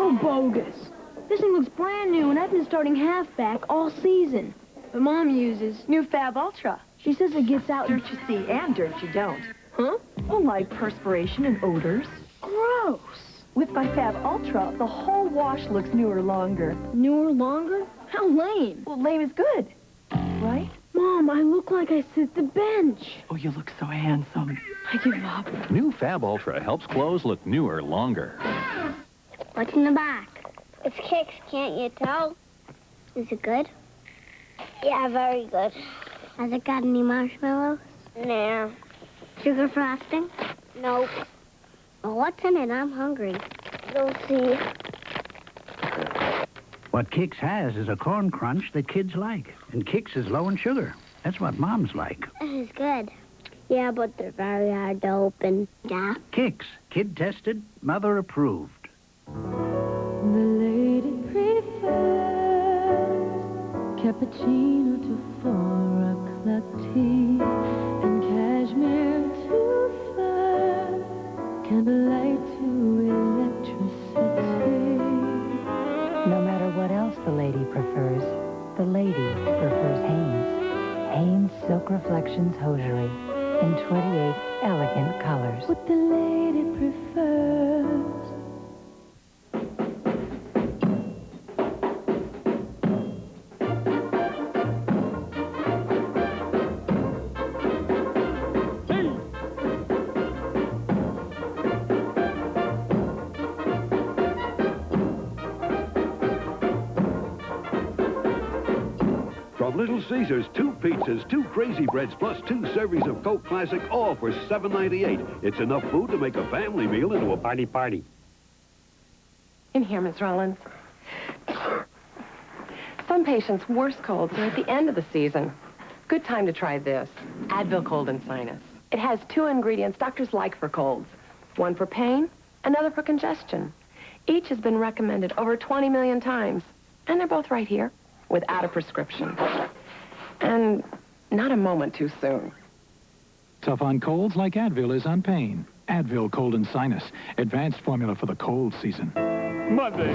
So bogus. This thing looks brand new, and I've been starting halfback all season. But Mom uses New Fab Ultra. She says it gets out... Dirt you see and dirt you don't. Huh? Well, like perspiration and odors. Gross. With my Fab Ultra, the whole wash looks newer longer. Newer, longer? How lame. Well, lame is good, right? Mom, I look like I sit the bench. Oh, you look so handsome. I give up. New Fab Ultra helps clothes look newer longer. What's in the back? It's Kix, can't you tell? Is it good? Yeah, very good. Has it got any marshmallows? No. Sugar frosting? Nope. Well, what's in it? I'm hungry. You'll see. What Kix has is a corn crunch that kids like. And Kix is low in sugar. That's what moms like. This is good. Yeah, but they're very hard to open. Yeah? Kix, kid tested, mother approved. The lady prefers cappuccino to 4 o'clock tea and cashmere to fur, candlelight to electricity. No matter what else the lady prefers, the lady prefers Hanes. Hanes Silk Reflections Hosiery in 28 elegant colors. What the lady prefers. From Little Caesars, 2 pizzas, 2 Crazy Breads, plus 2 servings of Coke Classic, all for $7.98. It's enough food to make a family meal into a party. In here, Miss Rollins. Some patients' worst colds are at the end of the season. Good time to try this. Advil Cold and Sinus. It has 2 ingredients doctors like for colds. One for pain, another for congestion. Each has been recommended over 20 million times. And they're both right here, without a prescription. And not a moment too soon. Tough on colds like Advil is on pain. Advil Cold and Sinus. Advanced formula for the cold season. Monday.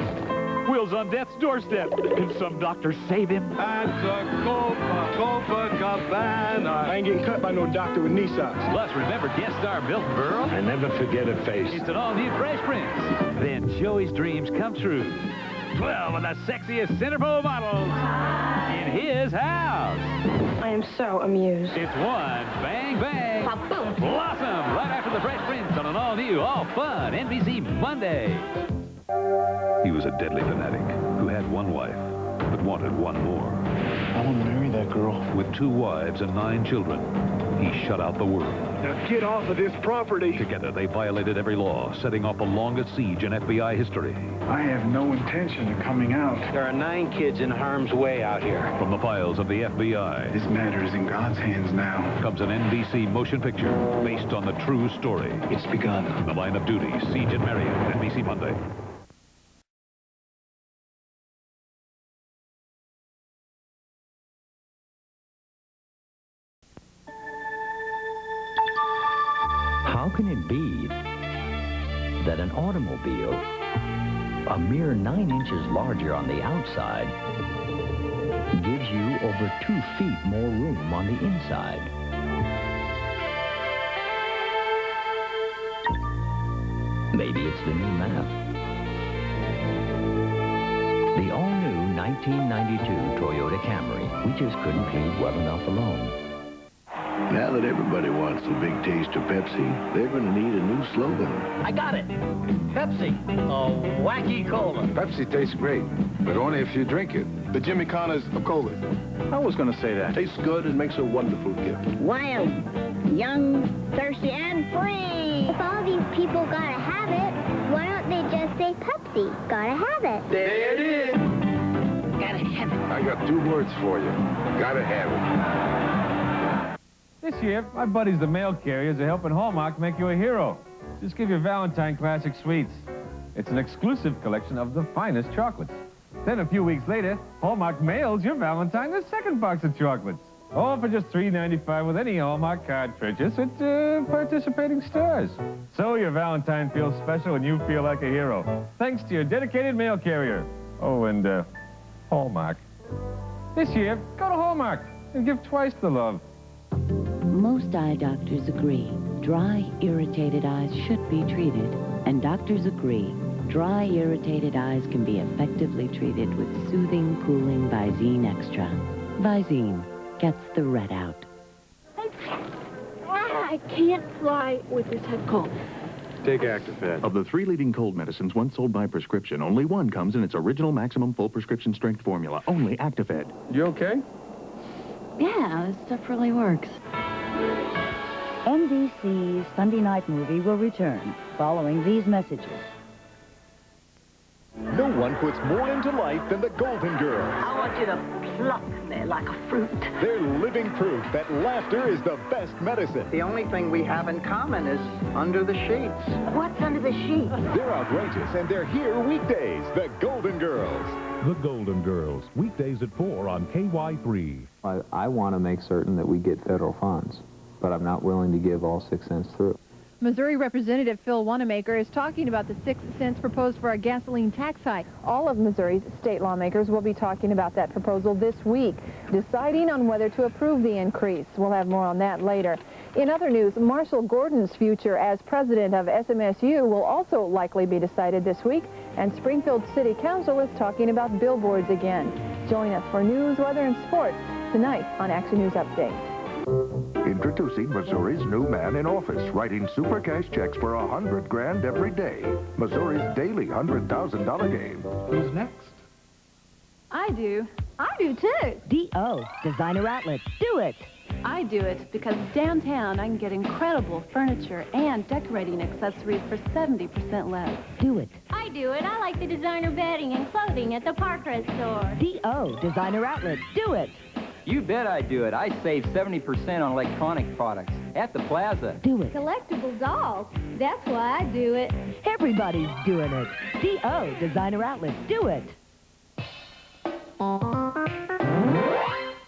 Will's on death's doorstep. Can some doctor save him? At the Copacabana. I ain't getting cut by no doctor with knee socks. Plus, remember guest star Milton Berle? I never forget a face. It's an all-new Fresh Prince. Then Joey's dreams come true. 12 of the sexiest Centerfold models in his house. I am so amused. It's one bang, bang, Ba-boom. blossom right after the Fresh Prince on an all-new, all-fun NBC Monday. He was a deadly fanatic who had one wife, but wanted one more. I want to marry that girl. With 2 wives and 9 children, he shut out the world. Now get off of this property. Together, they violated every law, setting off the longest siege in FBI history. I have no intention of coming out. There are 9 kids in harm's way out here. From the files of the FBI, This matter is in God's hands now. comes an NBC motion picture based on the true story. It's begun. The Line of Duty, Siege at Marion, NBC Monday. How can it be that an automobile, a mere 9 inches larger on the outside, gives you over 2 feet more room on the inside? Maybe it's the new map. The all-new 1992 Toyota Camry. We just couldn't leave well enough alone. Now that everybody wants a big taste of Pepsi, they're going to need a new slogan. I got it. Pepsi, a wacky cola. Pepsi tastes great, but only if you drink it. The Jimmy Connors of cola. I was going to say that. Tastes good and makes a wonderful gift. Wild, young, thirsty, and free. If all these people gotta have it, why don't they just say Pepsi? Gotta have it. There it is. Gotta have it. I got 2 words for you. Gotta have it. This year, my buddies, the mail carriers, are helping Hallmark make you a hero. Just give your Valentine classic sweets. It's an exclusive collection of the finest chocolates. Then a few weeks later, Hallmark mails your Valentine the 2nd box of chocolates. All for just $3.95 with any Hallmark card purchase at participating stores. So your Valentine feels special and you feel like a hero. Thanks to your dedicated mail carrier. Oh, and Hallmark. This year, go to Hallmark and give twice the love. Most eye doctors agree dry, irritated eyes should be treated. And doctors agree dry, irritated eyes can be effectively treated with soothing, cooling Visine Extra. Visine gets the red out. I can't fly with this head cold. Take Actifed. Of the 3 leading cold medicines once sold by prescription, only one comes in its original maximum full prescription strength formula. Only Actifed. You okay? Yeah, this stuff really works. NBC's Sunday night movie will return following these messages. No one puts more into life than the Golden Girls. I want you to pluck me like a fruit. They're living proof that laughter is the best medicine. The only thing we have in common is under the sheets. What's under the sheet? They're outrageous, and they're here weekdays. The Golden Girls. The Golden Girls, weekdays at 4 on KY3. I want to make certain that we get federal funds, but I'm not willing to give all 6 cents through. Missouri Representative Phil Wanamaker is talking about the 6 cents proposed for a gasoline tax hike. All of Missouri's state lawmakers will be talking about that proposal this week, deciding on whether to approve the increase. We'll have more on that later. In other news, Marshall Gordon's future as president of SMSU will also likely be decided this week, and Springfield City Council is talking about billboards again. Join us for news, weather, and sports tonight on Action News Update. Introducing Missouri's new man in office, writing super cash checks for $100 grand every day. Missouri's daily $100,000 game. Who's next? I do. I do too. D.O. Designer Outlet. Do it. I do it because downtown I can get incredible furniture and decorating accessories for 70% less. Do it. I do it. I like the designer bedding and clothing at the Parkrest store. D.O. Designer Outlet. Do it. You bet I do it. I save 70% on electronic products at the plaza. Do it. Collectible dolls. That's why I do it. Everybody's doing it. D.O. Designer Outlet. Do it.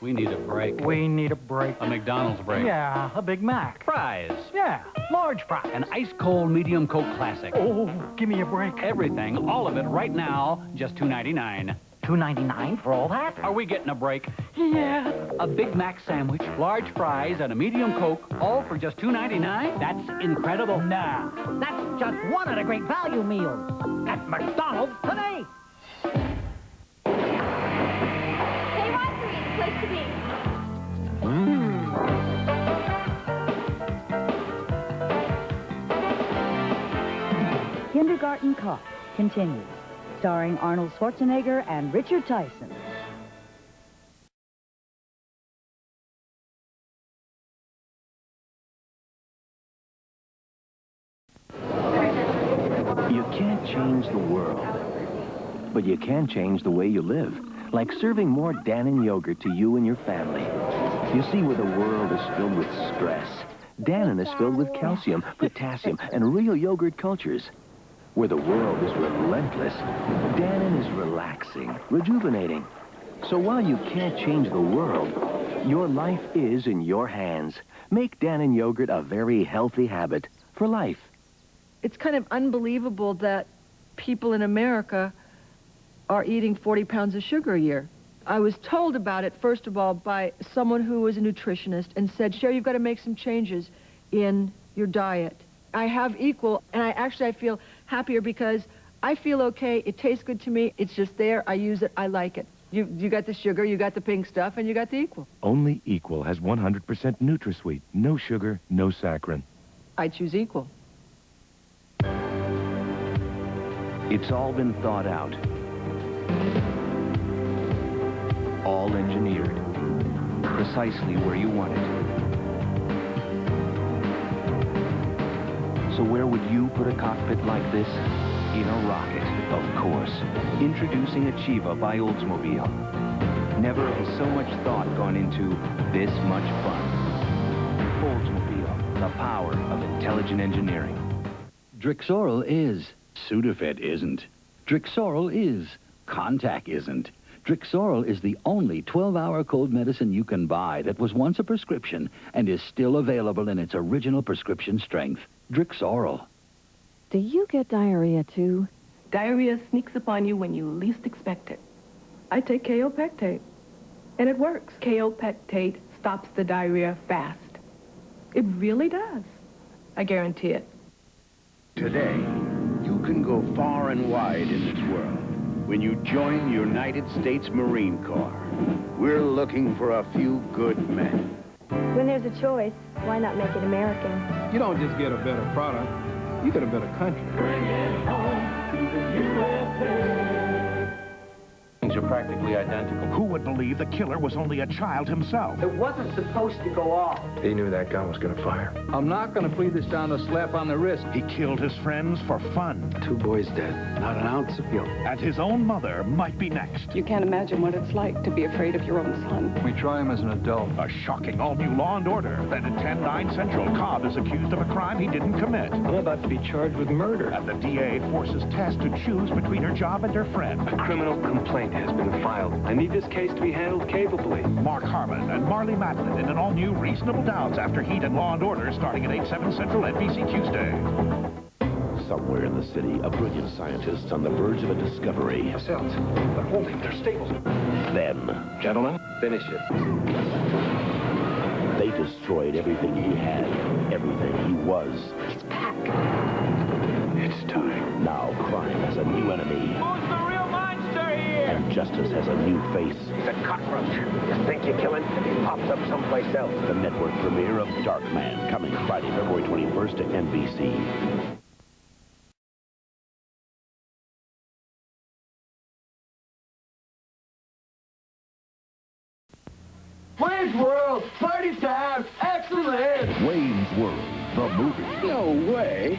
We need a break. We need a break. A McDonald's break. Yeah, a Big Mac. Fries. Yeah, large fries. An ice-cold medium Coke Classic. Oh, give me a break. Everything, all of it right now, just $2.99. $2.99 for all that? Are we getting a break? Yeah. A Big Mac sandwich, large fries, and a medium Coke, all for just $2.99? That's incredible. Nah, that's just one of the great value meals at McDonald's today. KY3 is the place to be. Kindergarten Cop continues, starring Arnold Schwarzenegger and Richard Tyson. You can't change the world, but you can change the way you live, like serving more Dannon yogurt to you and your family. You see, where the world is filled with stress, Dannon is filled with calcium, potassium, and real yogurt cultures. Where the world is relentless, Dannon is relaxing, rejuvenating. So while you can't change the world, your life is in your hands. Make Dannon yogurt a very healthy habit for life. It's kind of unbelievable that people in America are eating 40 pounds of sugar a year. I was told about it, first of all, by someone who was a nutritionist and said, Sherry, you've got to make some changes in your diet. I have equal, and I feel happier because I feel okay. It tastes good to me. It's just there. I use it. I like it. You got the sugar, you got the pink stuff, and you got the Equal. Only Equal has 100% NutraSweet. No sugar, no saccharin. I choose Equal. It's all been thought out. All engineered. Precisely where you want it. So where would you put a cockpit like this? In a rocket, of course. Introducing Achieva by Oldsmobile. Never has so much thought gone into this much fun. Oldsmobile, the power of intelligent engineering. Drixoral is. Sudafed isn't. Drixoral is. Contac isn't. Drixoral is the only 12-hour cold medicine you can buy that was once a prescription and is still available in its original prescription strength. Drixoral. Do you get diarrhea, too? Diarrhea sneaks upon you when you least expect it. I take KO Pectate, and it works. KO Pectate stops the diarrhea fast. It really does. I guarantee it. Today, you can go far and wide in this world when you join the United States Marine Corps. We're looking for a few good men. When there's a choice, why not make it American? You don't just get a better product, you get a better country. Bring it home to the USA. Things are practically identical. Who would believe the killer was only a child himself? It wasn't supposed to go off. He knew that gun was going to fire. I'm not going to plead this down to a slap on the wrist. He killed his friends for fun. 2 boys dead, not an ounce of guilt. And his own mother might be next. You can't imagine what it's like to be afraid of your own son. We try him as an adult. A shocking all-new Law and Order. Then at 10-9 Central, Cobb is accused of a crime he didn't commit. I'm about to be charged with murder. And the DA forces Tess to choose between her job and her friend. A criminal complaint has been filed. I need this case to be handled capably. Mark Harmon and Marley Matlin in an all-new Reasonable Doubts after Heat and Law and Order starting at 8/7 Central NBC Tuesday. Somewhere in the city, a brilliant scientist on the verge of a discovery. Cells. They're holding their stables. Then, gentlemen, finish it. They destroyed everything he had, everything he was. He's back. It's time. Now crime has a new enemy. Who's the real monster here? And justice has a new face. He's a cockroach. You think you kill him, he pops up someplace else. The network premiere of Dark Man, coming Friday, February 21st to NBC. Wayne's World, party time, excellent! Wayne's World, the movie. No way.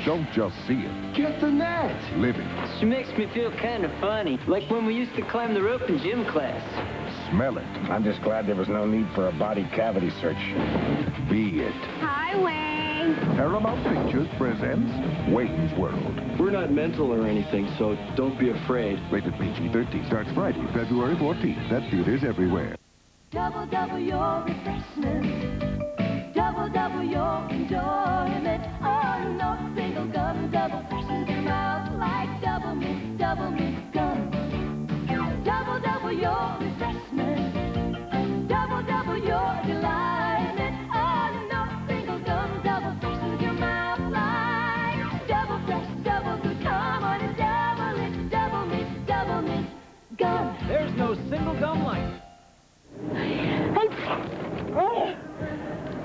Don't just see it. Get the net. Live it. She makes me feel kind of funny, like when we used to climb the rope in gym class. Smell it. I'm just glad there was no need for a body cavity search. Be it. Hi, Wayne. Paramount Pictures presents Wayne's World. We're not mental or anything, so don't be afraid. Rated PG-13. Starts Friday, February 14th at theaters everywhere. Double, double your refreshment. Double, double your enjoyment. Oh, no, single gum, double freshens your mouth like double mint gum. Double, double your refreshment. Double, double your delightment. Oh, no, single gum, double freshens your mouth like double fresh, double good. Come on and double mint gum. There's no single gum like it.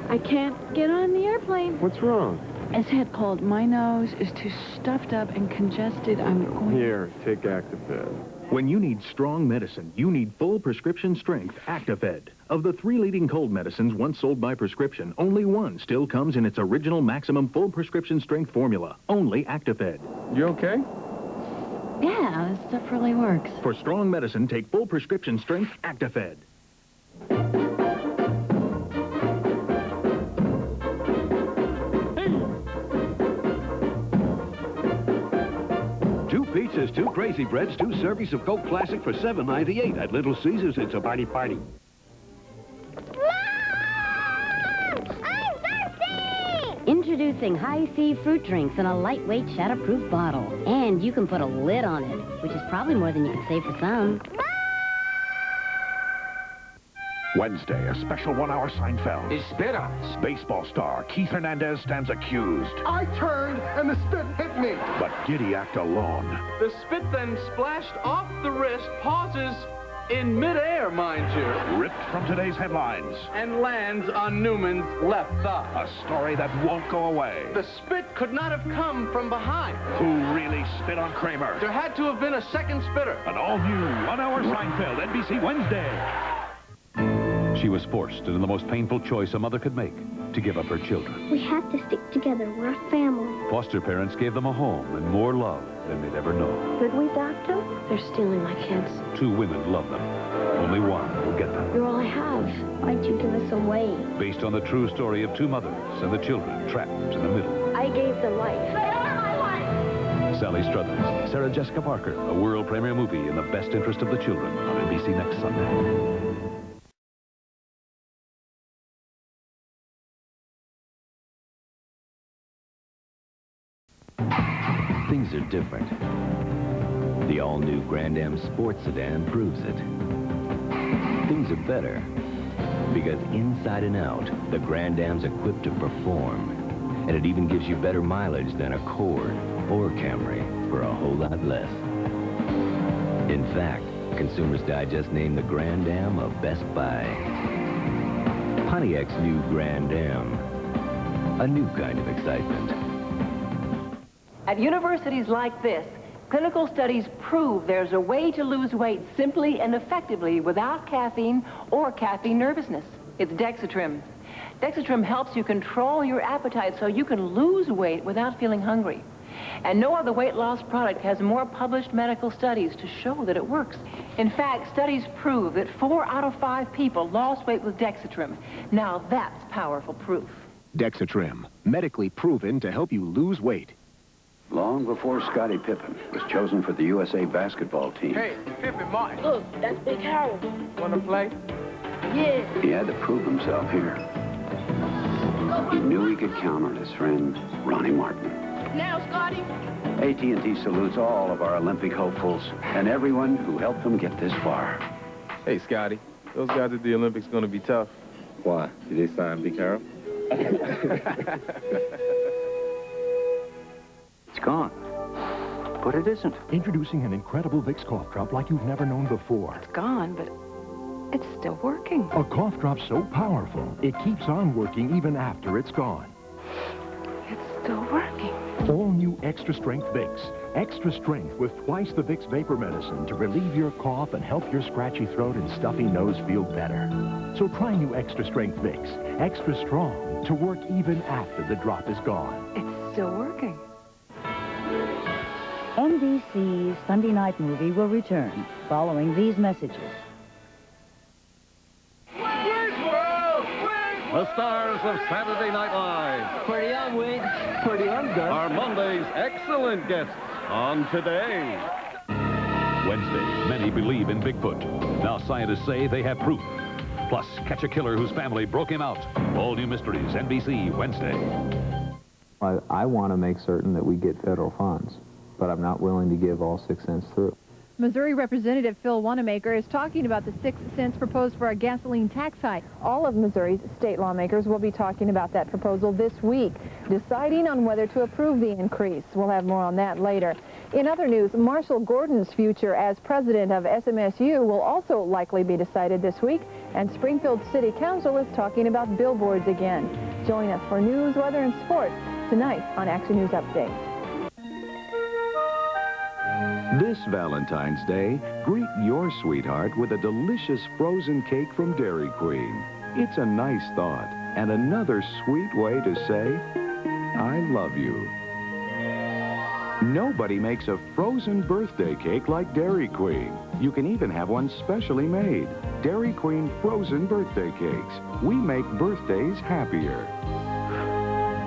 I can't get on the airplane. What's wrong? As head cold, my nose is too stuffed up and congested. I'm going... Here, take Actifed. When you need strong medicine, you need full prescription strength Actifed. Of the 3 leading cold medicines once sold by prescription, only one still comes in its original maximum full prescription strength formula. Only Actifed. You okay? Yeah, this stuff really works. For strong medicine, take full prescription strength Actifed. 2 pizzas, 2 Crazy Breads, 2 servings of Coke Classic for $7.98. At Little Caesars, it's a party. Introducing High C fruit drinks in a lightweight shatterproof bottle. And you can put a lid on it, which is probably more than you can save for some. Wednesday, a special 1-hour Seinfeld. He spit on us. Baseball star Keith Hernandez stands accused. I turned and the spit hit me. But did he act alone? The spit then splashed off the wrist, pauses in midair, mind you. Ripped from today's headlines. And lands on Newman's left thigh. A story that won't go away. The spit could not have come from behind. Who really spit on Kramer? There had to have been a second spitter. An all-new 1-hour Seinfeld, NBC Wednesday. She was forced into the most painful choice a mother could make, to give up her children. We have to stick together. We're a family. Foster parents gave them a home and more love than they'd ever known. Could we adopt them? They're stealing my kids. 2 women loved them. Only one will get them. You're all I have. Why'd you give us away? Based on the true story of 2 mothers and the children trapped in the middle. I gave them life. They are my life! Sally Struthers, Sarah Jessica Parker, a world premiere movie in the best interest of the children on NBC next Sunday. Things are different. The all-new Grand Am Sports Sedan proves it. Things are better because inside and out, the Grand Am's equipped to perform. And it even gives you better mileage than a Accord or Camry for a whole lot less. In fact, Consumers Digest named the Grand Am a Best Buy. Pontiac's new Grand Am. A new kind of excitement. At universities like this, clinical studies prove there's a way to lose weight simply and effectively without caffeine or caffeine nervousness. It's Dexatrim. Dexatrim helps you control your appetite so you can lose weight without feeling hungry. And no other weight loss product has more published medical studies to show that it works. In fact, studies prove that 4 out of 5 people lost weight with Dexatrim. Now that's powerful proof. Dexatrim, medically proven to help you lose weight. Long before Scottie Pippen was chosen for the USA basketball team, Hey, Pippin Martin. Look, that's Big Harold. Wanna play? Yeah. he had to prove himself here. He knew he could count on his friend, Ronnie Martin. Now, Scotty. AT&T salutes all of our Olympic hopefuls and everyone who helped them get this far. Hey, Scotty, those guys at the Olympics gonna be tough. Why? Did they sign Big Harold? It's gone. But it isn't. Introducing an incredible Vicks cough drop like you've never known before. It's gone, but it's still working. A cough drop so powerful, it keeps on working even after it's gone. It's still working. All new Extra Strength Vicks. Extra strength with twice the Vicks vapor medicine to relieve your cough and help your scratchy throat and stuffy nose feel better. So try new Extra Strength Vicks. Extra strong to work even after the drop is gone. It's still working. NBC's Sunday night movie will return following these messages. The stars of Saturday Night Live. Pretty on, Wade. Pretty on, Gus. Are Monday's excellent guests on Today. Wednesday, many believe in Bigfoot. Now scientists say they have proof. Plus, catch a killer whose family broke him out. All new mysteries, NBC, Wednesday. I want to make certain that we get federal funds, but I'm not willing to give all 6 cents through. Missouri Representative Phil Wanamaker is talking about the 6 cents proposed for a gasoline tax hike. All of Missouri's state lawmakers will be talking about that proposal this week, deciding on whether to approve the increase. We'll have more on that later. In other news, Marshall Gordon's future as president of SMSU will also likely be decided this week, and Springfield City Council is talking about billboards again. Join us for news, weather, and sports tonight on Action News Update. This Valentine's Day, greet your sweetheart with a delicious frozen cake from Dairy Queen. It's a nice thought and another sweet way to say, I love you. Nobody makes a frozen birthday cake like Dairy Queen. You can even have one specially made. Dairy Queen frozen birthday cakes. We make birthdays happier.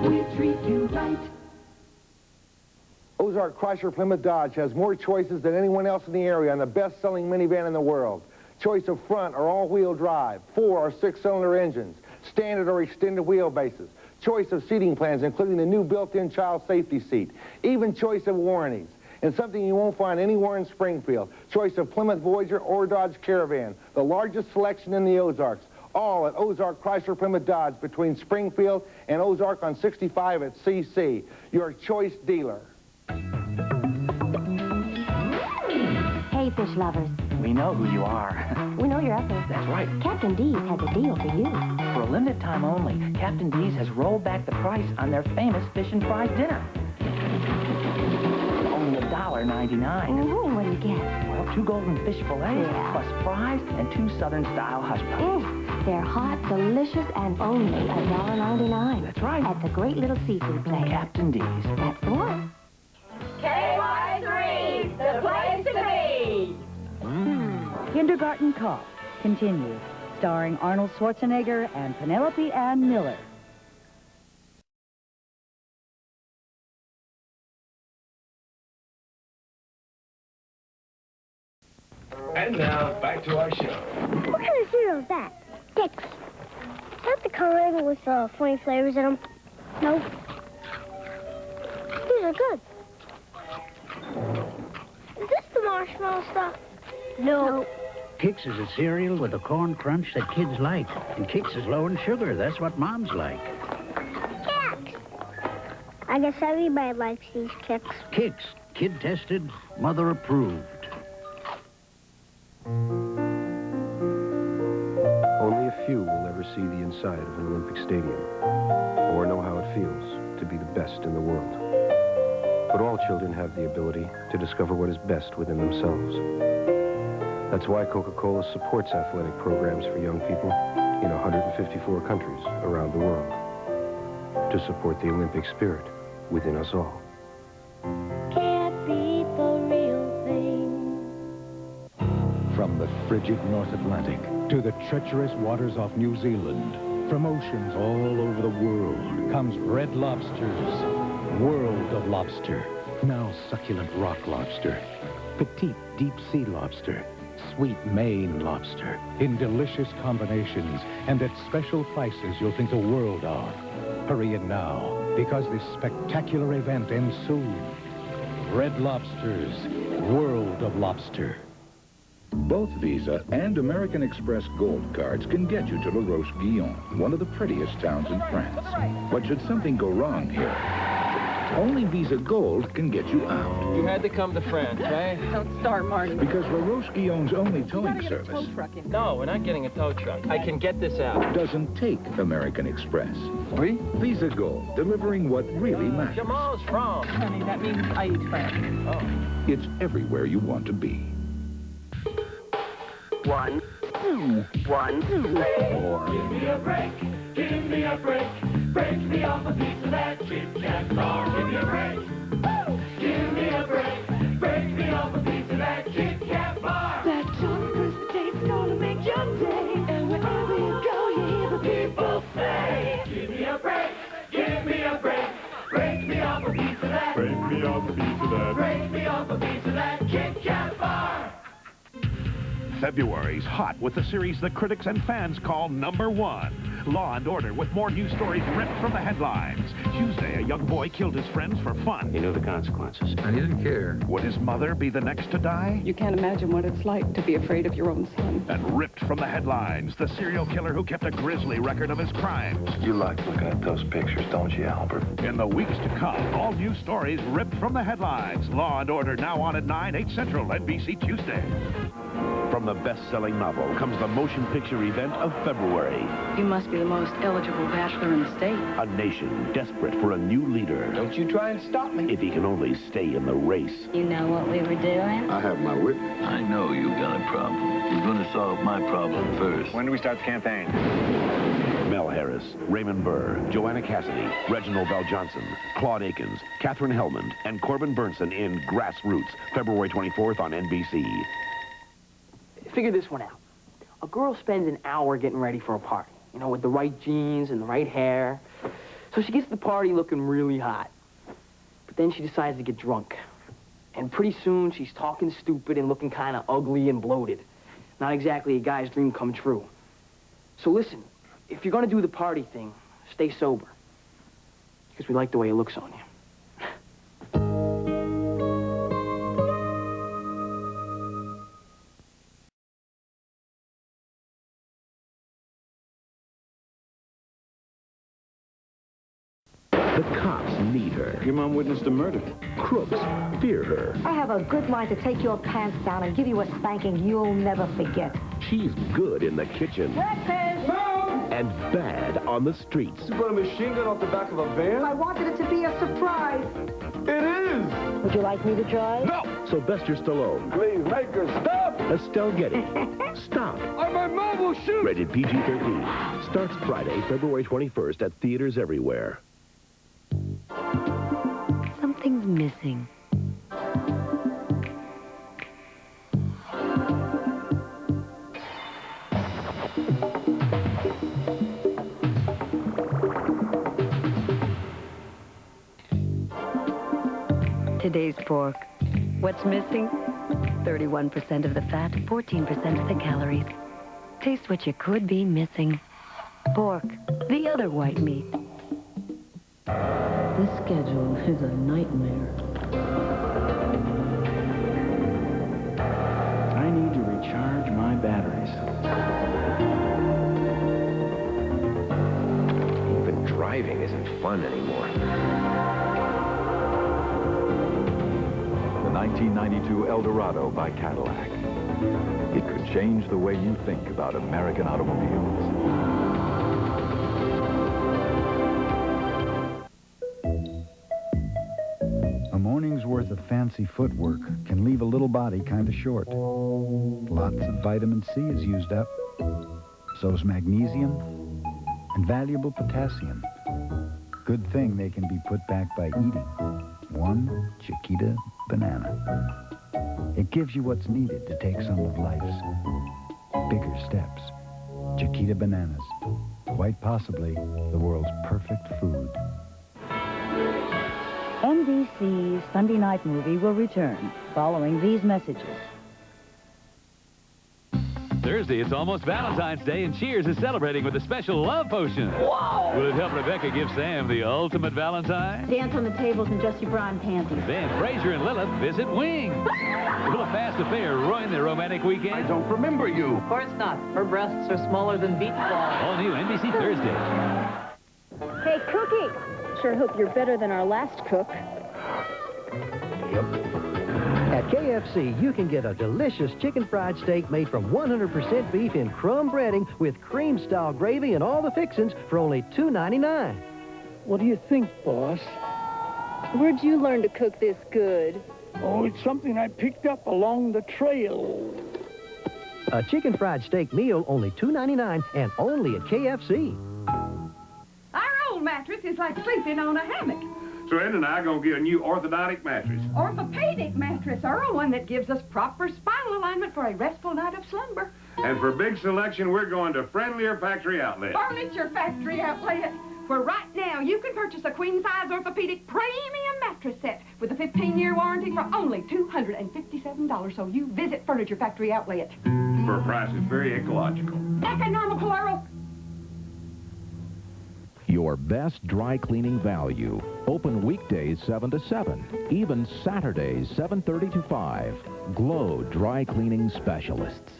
We treat you right. Ozark Chrysler Plymouth Dodge has more choices than anyone else in the area on the best-selling minivan in the world. Choice of front or all-wheel drive, 4 or 6-cylinder engines, standard or extended wheelbases. Choice of seating plans, including the new built-in child safety seat. Even choice of warranties. And something you won't find anywhere in Springfield. Choice of Plymouth Voyager or Dodge Caravan. The largest selection in the Ozarks. All at Ozark Chrysler Plymouth Dodge between Springfield and Ozark on 65 at CC. Your choice dealer. Hey, fish lovers. We know who you are. We know you're up there. That's right. Captain D's has a deal for you. For a limited time only, Captain D's has rolled back the price on their famous fish and fries dinner. Only $1.99. What do you get? Well, 2 golden fish fillets, plus fries and 2 southern-style hush puppies. They're hot, delicious, and only $1.99. That's right. At the great little seafood place. Captain D's. That's the one. KY3, the place to be. Kindergarten Cop continues, starring Arnold Schwarzenegger and Penelope Ann Miller. And now, back to our show. What kind of cereal is that? Kix. Is that the kind with 20 flavors in them? Nope. These are good. Is this the marshmallow stuff? No. Kix is a cereal with a corn crunch that kids like. And Kix is low in sugar. That's what moms like. Kix! I guess everybody likes these Kix. Kix. Kid-tested, mother-approved. Only a few will ever see the inside of an Olympic stadium or know how it feels to be the best in the world. But all children have the ability to discover what is best within themselves. That's why Coca-Cola supports athletic programs for young people in 154 countries around the world, to support the Olympic spirit within us all. Can't beat the real thing. From the frigid North Atlantic to the treacherous waters off New Zealand, from oceans all over the world comes Red Lobster's World of Lobster. Now succulent rock lobster, petite deep sea lobster, sweet Maine lobster, in delicious combinations and at special prices you'll think the world of. Hurry in now, because this spectacular event ends soon. Red Lobster's World of Lobster. Both Visa and American Express Gold cards can get you to La Roche-Guyon, one of the prettiest towns in France. But should something go wrong here, only Visa Gold can get you out. You had to come to France, right? Don't start, Marty. Because La Roche-Guyon's only towing service No, we're not getting a tow truck. I can get this out. doesn't take American Express. Oui? Visa Gold, delivering what really matters. Jamal's from. Honey, that means I eat French. Oh. It's everywhere you want to be. 1, 2, 1, 2. Or Give me a break. Give me a break. Break me off a piece of that Kit Kat bar. Give me a break. Give me a break. Break me off a piece of that Kit Kat bar. That chocolate crisp taste's gonna make your day. And wherever you go, you hear the people say, Give me a break. Give me a break. Break me off a piece of that. Break me off a piece of that. Break me off a piece of that Kit Kat bar. February's hot with the series the critics and fans call #1. Law and Order, with more news stories ripped from the headlines. Tuesday, a young boy killed his friends for fun. He knew the consequences. And he didn't care. Would his mother be the next to die? You can't imagine what it's like to be afraid of your own son. And ripped from the headlines, the serial killer who kept a grisly record of his crimes. You like looking at those pictures, don't you, Albert? In the weeks to come, all news stories ripped from the headlines. Law and Order now on at 9, 8 Central, NBC Tuesday. From the best-selling novel comes the motion picture event of February. You must be the most eligible bachelor in the state. A nation desperate for a new leader. Don't you try and stop me. If he can only stay in the race. You know what we were doing? I have my whip. I know you got a problem. We're going to solve my problem first. When do we start the campaign? Mel Harris, Raymond Burr, Joanna Cassidy, Reginald Bell Johnson, Claude Akins, Katherine Hellman, and Corbin Burnson in Grassroots, February 24th on NBC. Figure this one out. A girl spends an hour getting ready for a party, you know, with the right jeans and the right hair. So she gets to the party looking really hot. But then she decides to get drunk. And pretty soon she's talking stupid and looking kind of ugly and bloated. Not exactly a guy's dream come true. So listen, if you're going to do the party thing, stay sober. Because we like the way it looks on you. The cops need her. Your mom witnessed a murder. Crooks fear her. I have a good line to take your pants down and give you a spanking you'll never forget. She's good in the kitchen. Breakfast! Mom! And bad on the streets. You put a machine gun off the back of a van? I wanted it to be a surprise. It is! Would you like me to drive? No! Sylvester Stallone. Please make her stop! Estelle Getty. Stop. Or my mom will shoot! Rated PG-13. Starts Friday, February 21st at theaters everywhere. Something's missing. Today's pork. What's missing? 31% of the fat, 14% of the calories. Taste what you could be missing. Pork, the other white meat. This schedule is a nightmare. I need to recharge my batteries. Even driving isn't fun anymore. The 1992 Eldorado by Cadillac. It could change the way you think about American automobiles. A morning's worth of fancy footwork can leave a little body kind of short. Lots of vitamin C is used up. So's magnesium and valuable potassium. Good thing they can be put back by eating one Chiquita banana. It gives you what's needed to take some of life's bigger steps. Chiquita bananas, quite possibly the world's perfect food. NBC's Sunday night movie will return following these messages. Thursday, it's almost Valentine's Day, and Cheers is celebrating with a special love potion. Whoa! Will it help Rebecca give Sam the ultimate Valentine? Dance on the tables in just your bra and panties. Then Fraser and Lilith visit Wing. Will a fast affair ruin their romantic weekend? I don't remember you. Of course not. Her breasts are smaller than beach balls. All new NBC Thursday. Hey, Cookie! Sure hope you're better than our last cook. At KFC, you can get a delicious chicken fried steak made from 100% beef in crumb breading with cream-style gravy and all the fixings for only $2.99. What do you think, boss? Where'd you learn to cook this good? Oh, it's something I picked up along the trail. A chicken fried steak meal, only $2.99, and only at KFC. Our old mattress is like sleeping on a hammock. So Ed and I are going to get a new orthodontic mattress. Orthopedic mattress, our one that gives us proper spinal alignment for a restful night of slumber. And for big selection, we're going to Friendlier Factory Outlet. Furniture Factory Outlet, where right now you can purchase a queen-size orthopedic premium mattress set with a 15-year warranty for only $257. So you visit Furniture Factory Outlet. For a price that's very ecological. Economical, Earl. Your best dry cleaning value. Open weekdays 7 to 7. Even Saturdays 7:30 to 5. Glow Dry Cleaning Specialists.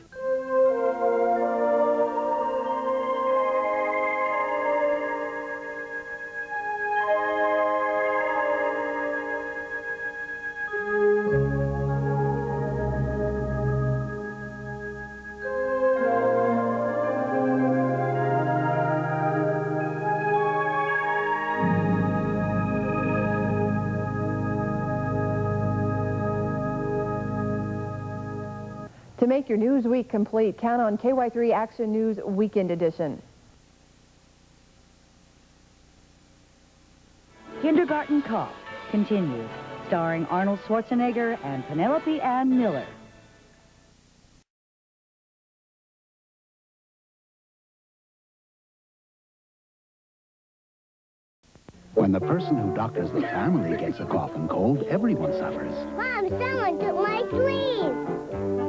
To make your news week complete, count on KY3 Action News Weekend Edition. Kindergarten Cop continues, starring Arnold Schwarzenegger and Penelope Ann Miller. When the person who doctors the family gets a cough and cold, everyone suffers. Mom, someone took my sleeve.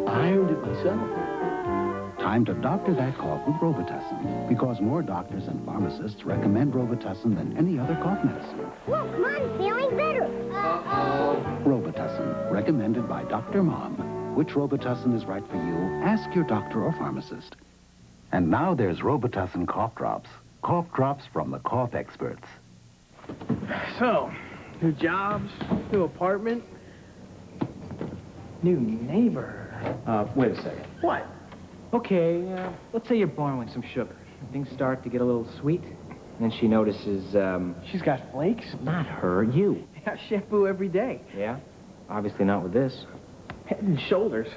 I earned it myself. Time to doctor that cough with Robitussin, because more doctors and pharmacists recommend Robitussin than any other cough medicine. Look, Mom's feeling better. Uh-oh. Robitussin, recommended by Dr. Mom. Which Robitussin is right for you? Ask your doctor or pharmacist. And now there's Robitussin cough drops. Cough drops from the cough experts. So, new jobs, new apartment, new neighbor. Wait a second. What? Okay, let's say you're born with some sugar. Things start to get a little sweet. And then she notices, She's got flakes? Not her, you. I shampoo every day. Yeah? Obviously not with this. Head and Shoulders.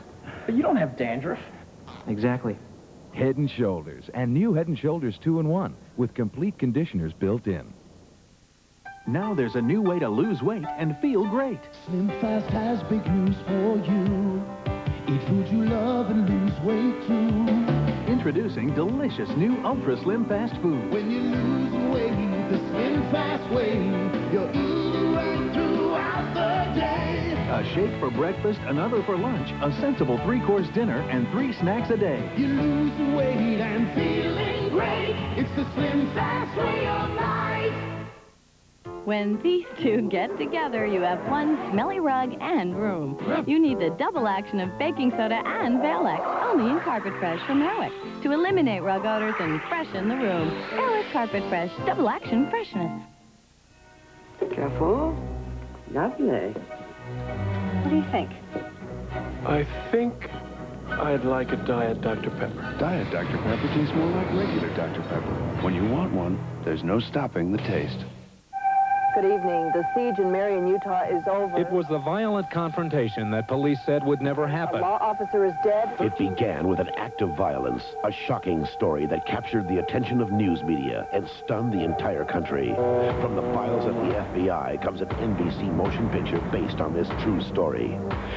But you don't have dandruff. Exactly. Head and Shoulders, and new Head and Shoulders 2-in-1 with complete conditioners built in. Now there's a new way to lose weight and feel great. Slim Fast has big news for you. Eat food you love and lose weight too. Introducing delicious new Ultra Slim Fast Food. When you lose weight the Slim Fast way, you'll eat right throughout the day. A shake for breakfast, another for lunch, a sensible 3-course dinner, and 3 snacks a day. You lose weight and feeling great. It's the Slim Fast way of life. When these two get together, you have one smelly rug and room. You need the double action of baking soda and Valex, only in Carpet Fresh from Airwick, to eliminate rug odors and freshen the room. Airwick Carpet Fresh, double action freshness. Careful. Lovely. What do you think? I think I'd like a Diet Dr. Pepper. Diet Dr. Pepper tastes more like regular Dr. Pepper. When you want one, there's no stopping the taste. Good evening. The siege in Marion, Utah is over. It was the violent confrontation that police said would never happen. A law officer is dead. It began with an act of violence, a shocking story that captured the attention of news media and stunned the entire country. From the files of the FBI comes an NBC motion picture based on this true story.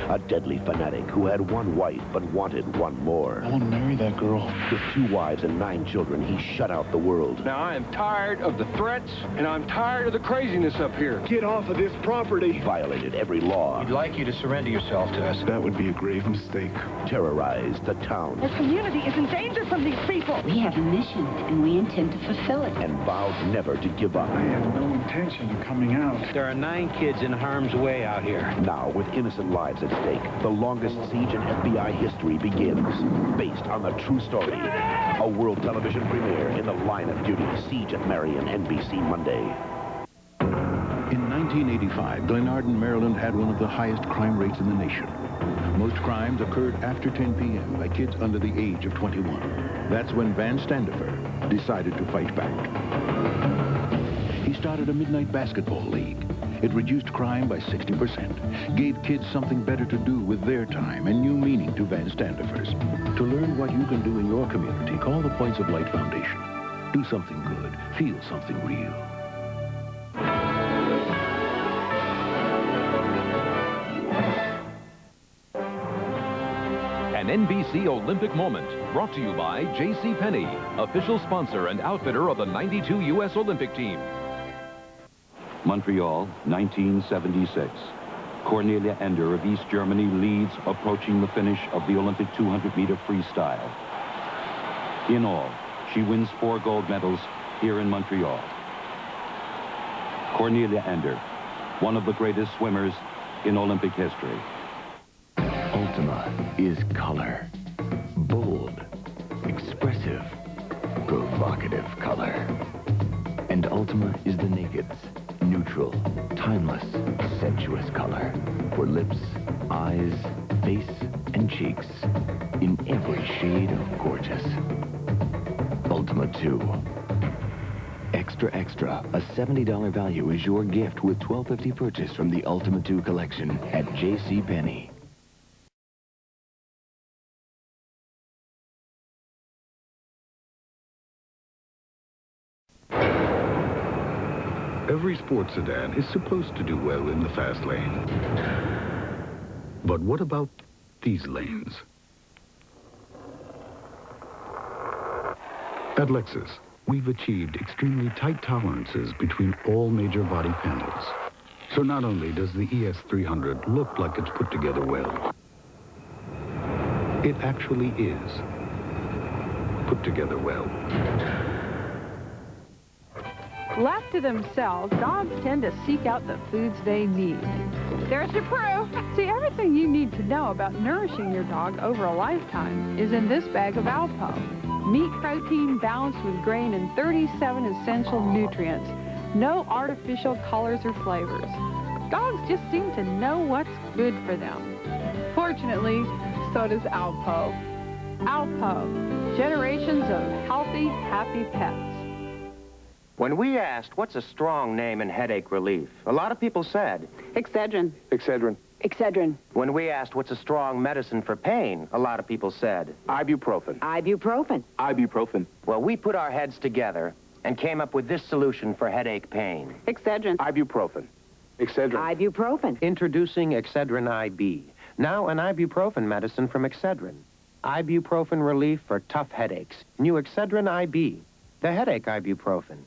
A deadly fanatic who had one wife but wanted one more. I want to marry that girl. With 2 wives and 9 children, he shut out the world. Now, I am tired of the threats, and I'm tired of the craziness up here. Get off of this property. Violated every law. We'd like you to surrender yourself to us. That would be a grave mistake. Terrorized the town. Our community is in danger from these people. We have a mission, and we intend to fulfill it. And vowed never to give up. I had no intention of coming out. There are 9 kids in harm's way out here. Now, with innocent lives at stake, the longest siege in FBI history begins. Based on the true story. A world television premiere in the Line of Duty. Siege at Marion, NBC Monday. In 1985, Glenarden, Maryland had one of the highest crime rates in the nation. Most crimes occurred after 10 p.m. by kids under the age of 21. That's when Van Standifer decided to fight back. He started a midnight basketball league. It reduced crime by 60%, gave kids something better to do with their time and new meaning to Van Standifers. To learn what you can do in your community, call the Points of Light Foundation. Do something good. Feel something real. An NBC Olympic moment, brought to you by JCPenney, official sponsor and outfitter of the '92 U.S. Olympic team. Montreal, 1976. Cornelia Ender of East Germany leads, approaching the finish of the Olympic 200-meter freestyle. In all, she wins 4 gold medals here in Montreal. Cornelia Ender, one of the greatest swimmers in Olympic history. Ultima is color. Bold, expressive, provocative color. And Ultima is the naked's neutral, timeless, sensuous color. For lips, eyes, face, and cheeks. In every shade of gorgeous. Ultima 2. Extra Extra, a $70 value is your gift with $12.50 purchase from the Ultima 2 collection at JCPenney. Every sports sedan is supposed to do well in the fast lane. But what about these lanes? At Lexus, we've achieved extremely tight tolerances between all major body panels. So not only does the ES300 look like it's put together well, it actually is put together well. Left to themselves, dogs tend to seek out the foods they need. There's your proof. See, everything you need to know about nourishing your dog over a lifetime is in this bag of Alpo. Meat protein balanced with grain and 37 essential nutrients. No artificial colors or flavors. Dogs just seem to know what's good for them. Fortunately, so does Alpo. Alpo, generations of healthy, happy pets. When we asked, what's a strong name in headache relief, a lot of people said... Excedrin. Excedrin. Excedrin. When we asked, what's a strong medicine for pain, a lot of people said... Ibuprofen. Ibuprofen. Ibuprofen. Well, we put our heads together and came up with this solution for headache pain. Excedrin. Ibuprofen. Excedrin. Ibuprofen. Introducing Excedrin IB. Now an ibuprofen medicine from Excedrin. Ibuprofen relief for tough headaches. New Excedrin IB. The headache ibuprofen.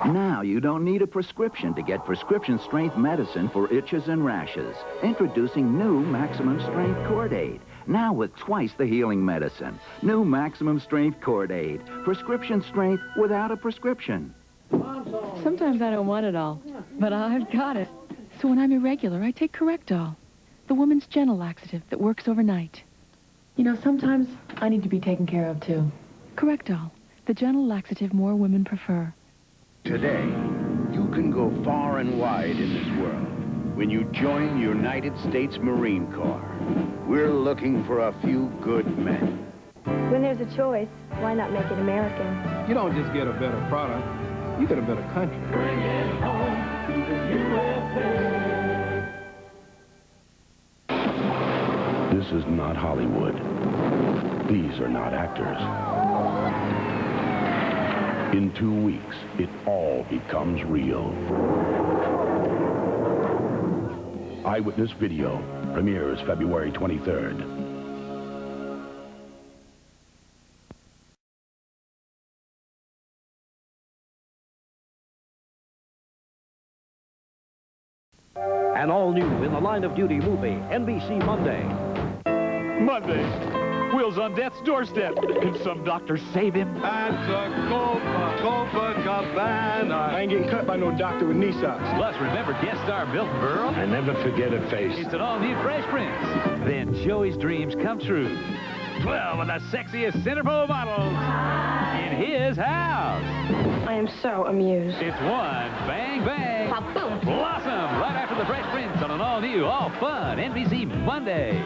Now you don't need a prescription to get prescription-strength medicine for itches and rashes. Introducing new Maximum Strength Cord-Aid. Now with twice the healing medicine. New Maximum Strength Cord-Aid. Prescription strength without a prescription. Sometimes I don't want it all, but I've got it. So when I'm irregular, I take Correctol, the woman's gentle laxative that works overnight. You know, sometimes I need to be taken care of, too. Correctol, the gentle laxative more women prefer. Today, you can go far and wide in this world when you join the United States Marine Corps. We're looking for a few good men. When there's a choice, why not make it American? You don't just get a better product, you get a better country. Bring it home to the USA. This is not Hollywood. These are not actors. In 2 weeks, it all becomes real. Eyewitness Video premieres February 23rd. An all-new In the Line of Duty movie, NBC Monday. Monday. Will's on death's doorstep. Can some doctor save him? That's a Copacabana. I ain't getting cut by no doctor with knee socks. Plus, remember guest star Milton Berle? I never forget a face. It's an all-new Fresh Prince. Then Joey's dreams come true. 12 of the sexiest centerfold models in his house. I am so amused. It's one bang bang blossom right after the Fresh Prince on an all-new, all-fun NBC Monday.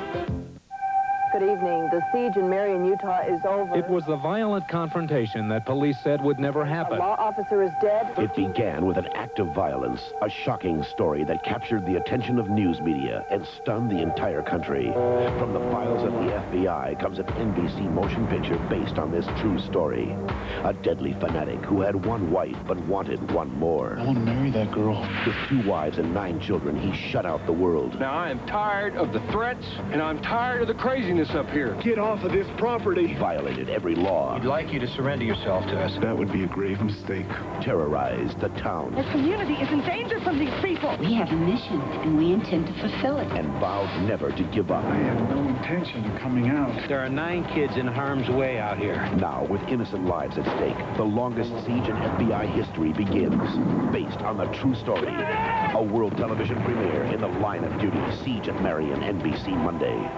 Good evening. The siege in Marion, Utah is over. It was the violent confrontation that police said would never A happen. law officer is dead. It began with an act of violence, a shocking story that captured the attention of news media and stunned the entire country. From the files of the FBI comes an NBC motion picture based on this true story. A deadly fanatic who had one wife but wanted one more. I want to marry that girl. With 2 wives and 9 children, he shut out the world. Now, I am tired of the threats, and I'm tired of the craziness up here. Get off of this property. Violated every law. We'd like you to surrender yourself to us. That would be a grave mistake. Terrorized the town. Our community is in danger from these people. We have a mission, and we intend to fulfill it. And vowed never to give up. I have no intention of coming out. There are 9 kids in harm's way out here. Now, with innocent lives at stake, the longest siege in FBI history begins. Based on the true story. A world television premiere in the Line of Duty, Siege at Marion, NBC Monday.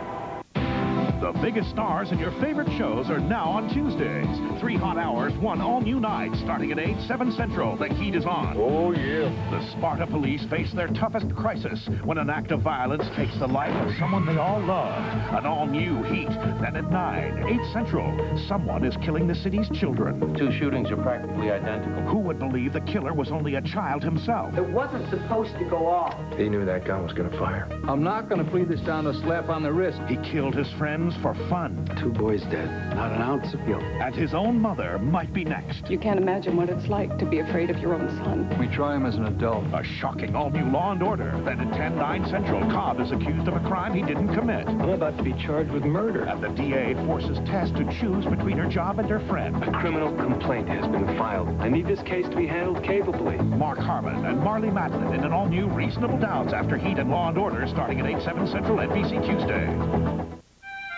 The biggest stars in your favorite shows are now on Tuesdays. 3 hot hours, 1 all-new night, starting at 8, 7 Central. The heat is on. Oh, yeah. The Sparta police face their toughest crisis when an act of violence takes the life of someone they all loved. An all-new Heat. Then at 9, 8 Central, someone is killing the city's children. 2 shootings are practically identical. Who would believe the killer was only a child himself? It wasn't supposed to go off. He knew that gun was going to fire. I'm not going to plead this down to slap on the wrist. He killed his friends for fun. 2 boys dead. Not an ounce of guilt. And his own mother might be next. You can't imagine what it's like to be afraid of your own son. We try him as an adult. A shocking all-new Law & Order. Then at 10, 9 Central, Cobb is accused of a crime he didn't commit. I'm about to be charged with murder. And the DA forces Tess to choose between her job and her friend. A criminal complaint has been filed. I need this case to be handled capably. Mark Harmon and Marley Matlin in an all-new Reasonable Doubts after Heat and Law & Order starting at 8, 7 Central, NBC Tuesday.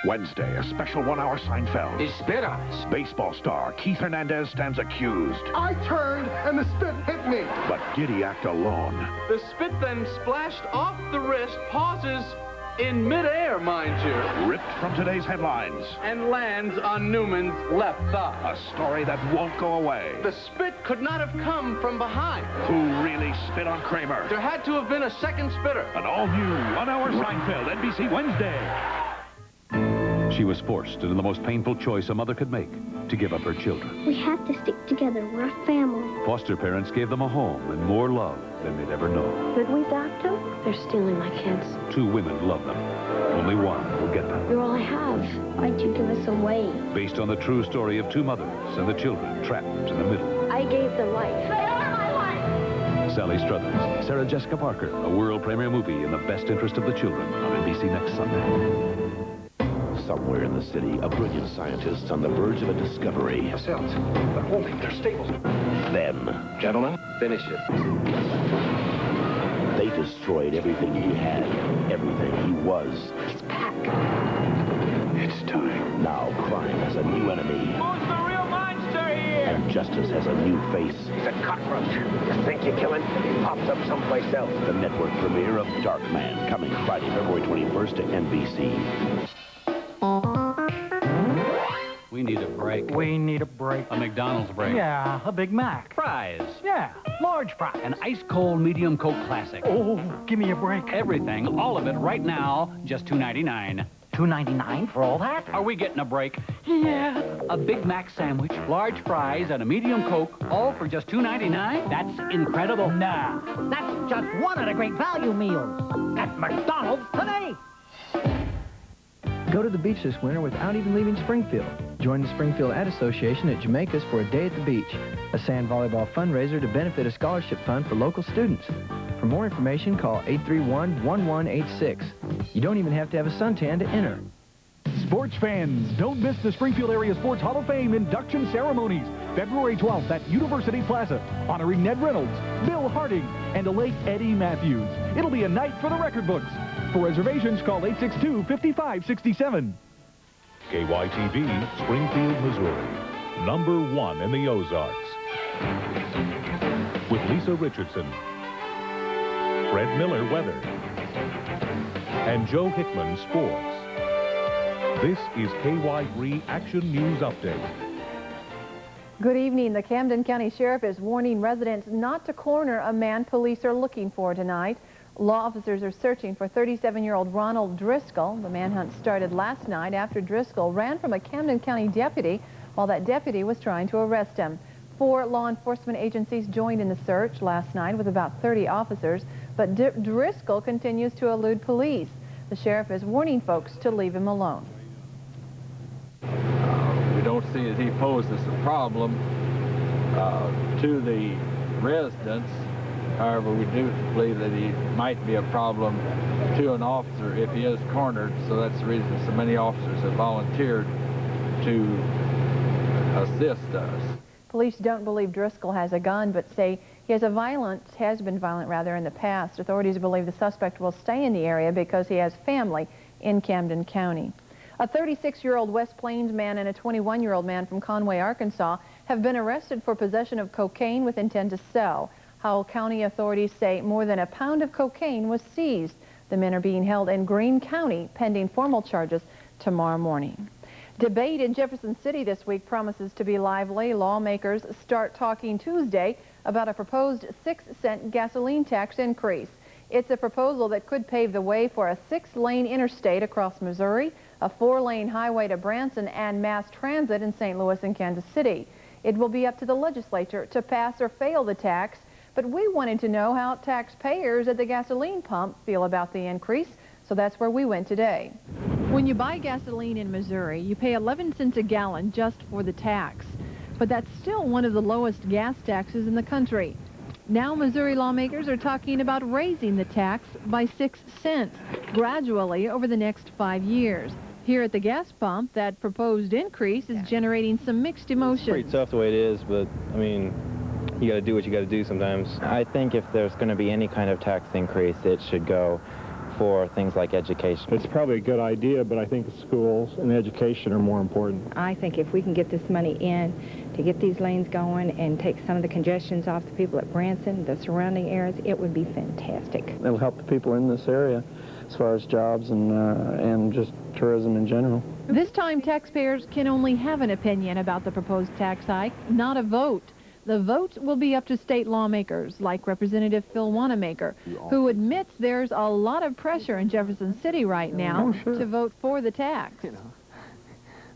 Wednesday, a special 1-hour Seinfeld. He spit on us. Baseball star Keith Hernandez stands accused. I turned and the spit hit me. But did he act alone? The spit then splashed off the wrist, pauses in midair, mind you. Ripped from today's headlines. And lands on Newman's left thigh. A story that won't go away. The spit could not have come from behind. Who really spit on Kramer? There had to have been a second spitter. An all-new 1-hour Seinfeld, NBC Wednesday. She was forced into the most painful choice a mother could make, to give up her children. We have to stick together. We're a family. Foster parents gave them a home and more love than they'd ever known. Did we adopt them? They're stealing my kids. 2 women love them. Only one will get them. You're all I have. Why'd you give us away? Based on the true story of 2 mothers and the children trapped in the middle. I gave them life. They are my life! Sally Struthers, Sarah Jessica Parker, a world premiere movie in the best interest of the children on NBC next Sunday. somewhere in the city, a brilliant scientist on the verge of a discovery. Cells. They're holding. They're stable. Then, Gentlemen, finish it. they destroyed everything he had, everything he was. It's back. It's time. Now crime has a new enemy. Who's the real monster here? And justice has a new face. He's a cockroach. You think you kill him? He pops up someplace else. The network premiere of Dark Man, coming Friday, February 21st to NBC. We need a break. We need a break. A McDonald's break. Yeah, a Big Mac. Fries. Yeah, large fries. An ice-cold medium Coke Classic. Oh, give me a break. Everything, all of it right now, just $2.99. $2.99 for all that? Are we getting a break? Yeah. A Big Mac sandwich, large fries, and a medium Coke, all for just $2.99? That's incredible. Nah, that's just one of the great value meals at McDonald's today. Go to the beach this winter without even leaving Springfield. Join the Springfield Ad Association at Jamaica's for a day at the beach, a sand volleyball fundraiser to benefit a scholarship fund for local students. For more information, call 831-1186. You don't even have to have a suntan to enter. Sports fans, don't miss the Springfield Area Sports Hall of Fame induction ceremonies, February 12th at University Plaza, honoring Ned Reynolds, Bill Harding, and the late Eddie Matthews. It'll be a night for the record books. For reservations, call 862-5567. KYTV, Springfield, Missouri. #1 in the Ozarks. With Lisa Richardson, Fred Miller, weather, and Joe Hickman, sports. This is KY3 Action News Update. Good evening. The Camden County Sheriff is warning residents not to corner a man police are looking for tonight. Law officers are searching for 37-year-old Ronald Driscoll. The manhunt started last night after Driscoll ran from a Camden County deputy while that deputy was trying to arrest him. 4 law enforcement agencies joined in the search last night with about 30 officers, but Driscoll continues to elude police. The sheriff is warning folks to leave him alone. We don't see that he poses a problem to the residents. However, we do believe that he might be a problem to an officer if he is cornered, so that's the reason so many officers have volunteered to assist us. Police don't believe Driscoll has a gun, but say he has been violent in the past. Authorities believe the suspect will stay in the area because he has family in Camden County. A 36-year-old West Plains man and a 21-year-old man from Conway, Arkansas have been arrested for possession of cocaine with intent to sell. Howell County authorities say more than a pound of cocaine was seized. The men are being held in Greene County pending formal charges tomorrow morning. Debate in Jefferson City this week promises to be lively. Lawmakers start talking Tuesday about a proposed 6-cent gasoline tax increase. It's a proposal that could pave the way for a 6-lane interstate across Missouri, a 4-lane highway to Branson, and mass transit in St. Louis and Kansas City. It will be up to the legislature to pass or fail the tax, but we wanted to know how taxpayers at the gasoline pump feel about the increase, so that's where we went today. When you buy gasoline in Missouri, you pay 11 cents a gallon just for the tax. But that's still one of the lowest gas taxes in the country. Now Missouri lawmakers are talking about raising the tax by 6 cents gradually over the next 5 years. Here at the gas pump, that proposed increase is generating some mixed emotions. It's pretty tough the way it is, but I mean, you got to do what you got to do sometimes. I think if there's going to be any kind of tax increase, it should go for things like education. It's probably a good idea, but I think schools and education are more important. I think if we can get this money in to get these lanes going and take some of the congestions off the people at Branson, the surrounding areas, it would be fantastic. It'll help the people in this area as far as jobs and just tourism in general. This time, taxpayers can only have an opinion about the proposed tax hike, not a vote. The vote will be up to state lawmakers like Representative Phil Wanamaker, who admits there's a lot of pressure in Jefferson City right now to vote for the tax.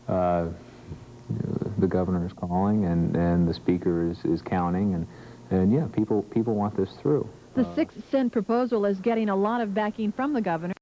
The governor is calling and the speaker is counting, and yeah, people want this through. The 6-cent proposal is getting a lot of backing from the governor.